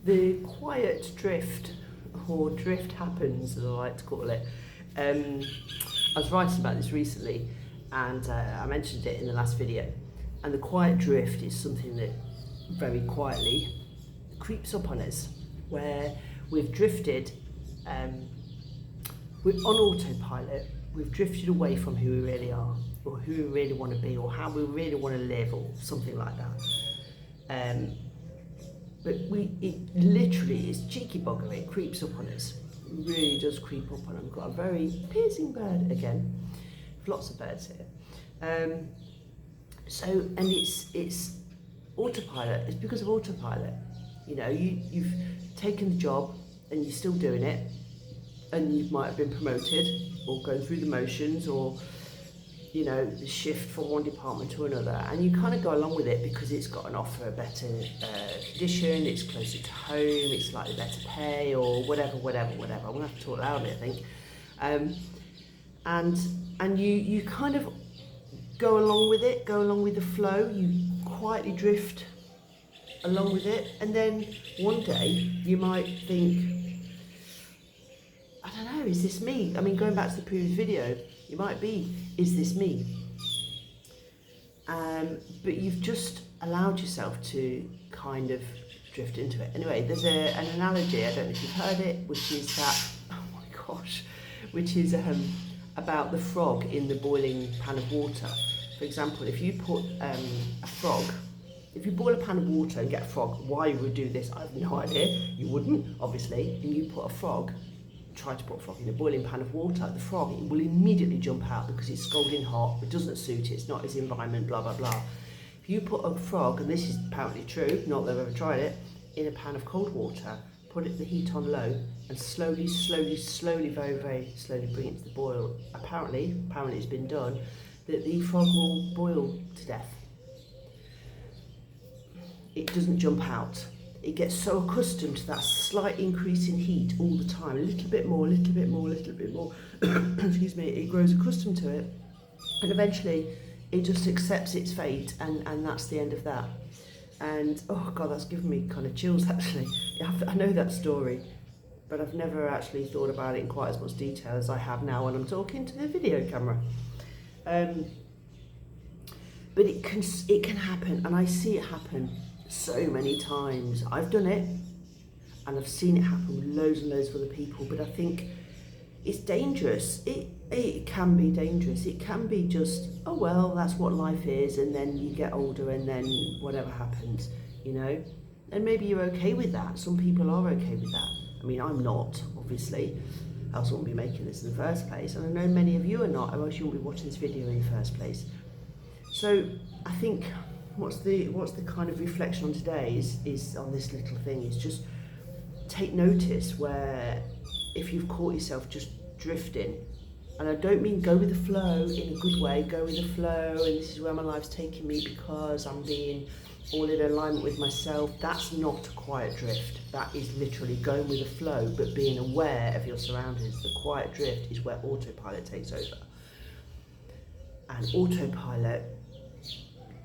The quiet drift, or drift happens as I like to call it. I was writing about this recently, and I mentioned it in the last video. And the quiet drift is something that very quietly creeps up on us, where we've drifted, we're on autopilot, we've drifted away from who we really are, or who we really want to be, or how we really want to live, or something like that. But it literally is cheeky bugger, it creeps up on us. It really does creep up on us. We've got a very piercing bird again. Lots of birds here. And it's autopilot. It's because of autopilot. You know, you've taken the job and you're still doing it, and you might have been promoted or going through the motions, or you know, the shift from one department to another, and you kind of go along with it because it's got an offer, a better condition, it's closer to home, it's slightly better pay, or whatever. I'm gonna have to talk loudly, I think. And you kind of go along with it, go along with the flow, you quietly drift along with it, and then one day you might think, I don't know, is this me? I mean, going back to the previous video, it might be, is this me? But you've just allowed yourself to kind of drift into it. Anyway, there's an analogy, I don't know if you've heard it, which is that, oh my gosh, which is about the frog in the boiling pan of water. For example, if you put a frog, if you boil a pan of water and get a frog, why you would do this, I have no idea. You wouldn't, obviously, and you put a frog, try to put a frog in a boiling pan of water, the frog, it will immediately jump out because it's scalding hot, it doesn't suit it, it's not his environment, blah blah blah. If you put a frog, and this is apparently true, not that I've ever tried it, in a pan of cold water, put the heat on low, and slowly, very, very slowly bring it to the boil, apparently it's been done, that the frog will boil to death. It doesn't jump out. It gets so accustomed to that slight increase in heat all the time, a little bit more, excuse me, it grows accustomed to it, and eventually it just accepts its fate, and that's the end of that. And oh god, that's given me kind of chills actually. I know that story, but I've never actually thought about it in quite as much detail as I have now when I'm talking to the video camera. But it can happen, and I see it happen so many times. I've done it, and I've seen it happen with loads and loads of other people, but I think it's dangerous. It can be dangerous. It can be just, oh well, that's what life is, and then you get older and then whatever happens, you know? And maybe you're okay with that. Some people are okay with that. I mean, I'm not, obviously, else I wouldn't be making this in the first place, and I know many of you are not, or else you wouldn't be watching this video in the first place. So I think what's the kind of reflection on today is on this little thing, is just take notice where if you've caught yourself just drifting, and I don't mean go with the flow in a good way, go with the flow and this is where my life's taking me because I'm being all in alignment with myself. That's not a quiet drift. That is literally going with the flow, but being aware of your surroundings. The quiet drift is where autopilot takes over. And autopilot,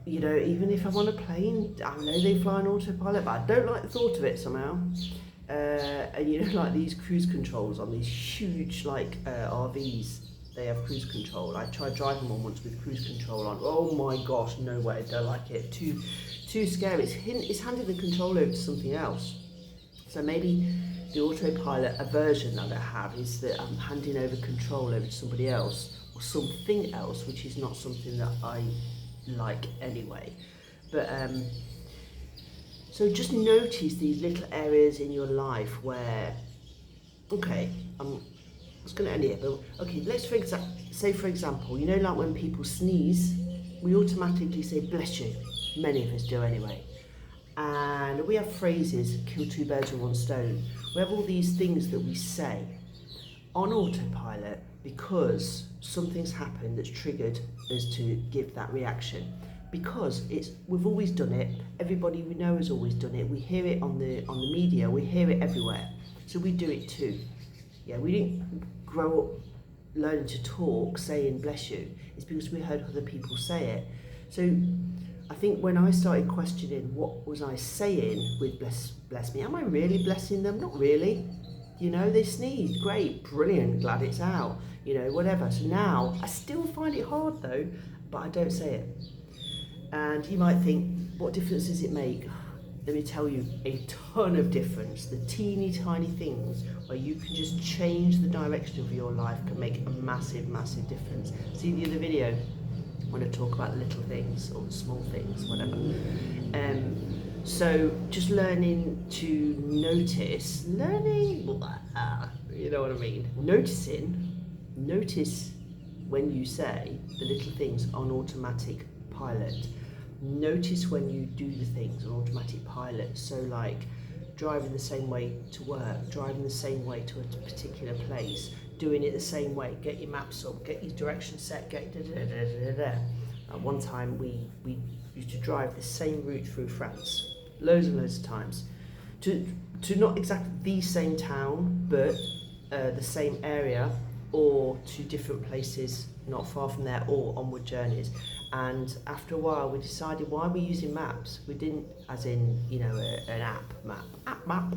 you know, even if I'm on a plane, I know they fly on autopilot, but I don't like the thought of it somehow. And you know, like these cruise controls on these huge like RVs, they have cruise control. I tried driving one once with cruise control on. Oh my gosh, no way, don't like it. Too scary. It's handing the control over to something else. So maybe the autopilot aversion that I have is that I'm handing over control over to somebody else or something else, which is not something that I like anyway. But so just notice these little areas in your life where, okay, I was going to end here, but okay, let's say for example, you know, like when people sneeze, we automatically say bless you. Many of us do anyway. And we have phrases, kill two birds with one stone. We have all these things that we say on autopilot because something's happened that's triggered us to give that reaction. Because we've always done it, everybody we know has always done it, we hear it on the media, we hear it everywhere, so we do it too. Yeah, we didn't grow up learning to talk saying bless you, it's because we heard other people say it. So I think when I started questioning what was I saying with bless me, am I really blessing them? Not really. You know, they sneezed, great, brilliant, glad it's out, you know, whatever. So now I still find it hard though, but I don't say it. And you might think, what difference does it make? Let me tell you, a ton of difference. The teeny tiny things where you can just change the direction of your life can make a massive, massive difference. See the other video when I talk about the little things or the small things, whatever. So just learning to notice, you know what I mean? Notice when you say the little things on automatic pilot. Notice when you do the things on automatic pilot. So like driving the same way to work, driving the same way to a particular place, doing it the same way, get your maps up, get your direction set, get da-da-da-da-da-da. At one time we used to drive the same route through France, loads and loads of times, to not exactly the same town, but the same area, or to different places not far from there, or onward journeys. And after a while we decided, why are we using maps? We didn't, as in, you know, an app map.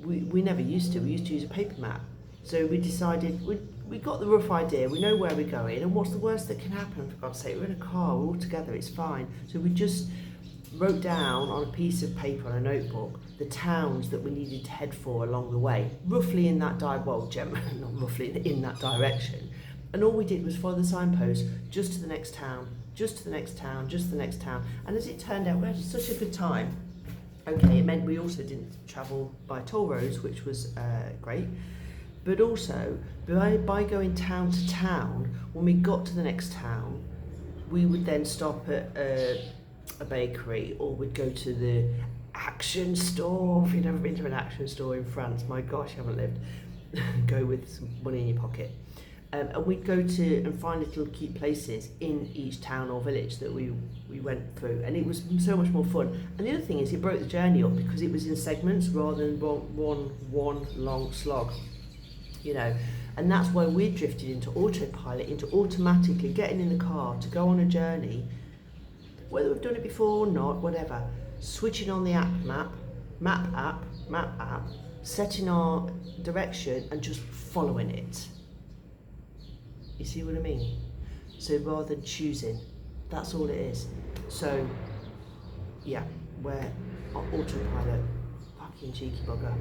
We never used to. We used to use a paper map. So we decided, we got the rough idea, we know where we're going, and what's the worst that can happen, for God's sake? We're in a car, we're all together, it's fine. So we just wrote down on a piece of paper, on a notebook, the towns that we needed to head for along the way, roughly in that not roughly in that direction. And all we did was follow the signpost, just to the next town, just to the next town, just to the next town. And as it turned out, we had such a good time. Okay, it meant we also didn't travel by toll roads, which was great. But also, by going town to town, when we got to the next town, we would then stop at a bakery, or we'd go to the action store. If you've never been to an action store in France, my gosh, you haven't lived. Go with some money in your pocket. And we'd go to and find little cute places in each town or village that we went through, and it was so much more fun. And the other thing is, it broke the journey up because it was in segments rather than one long slog, you know. And that's why we drifted into autopilot, into automatically getting in the car to go on a journey, whether we've done it before or not, whatever. Switching on the map app, setting our direction and just following it. You see what I mean? So rather than choosing, that's all it is. So yeah, we're on autopilot, fucking cheeky bugger.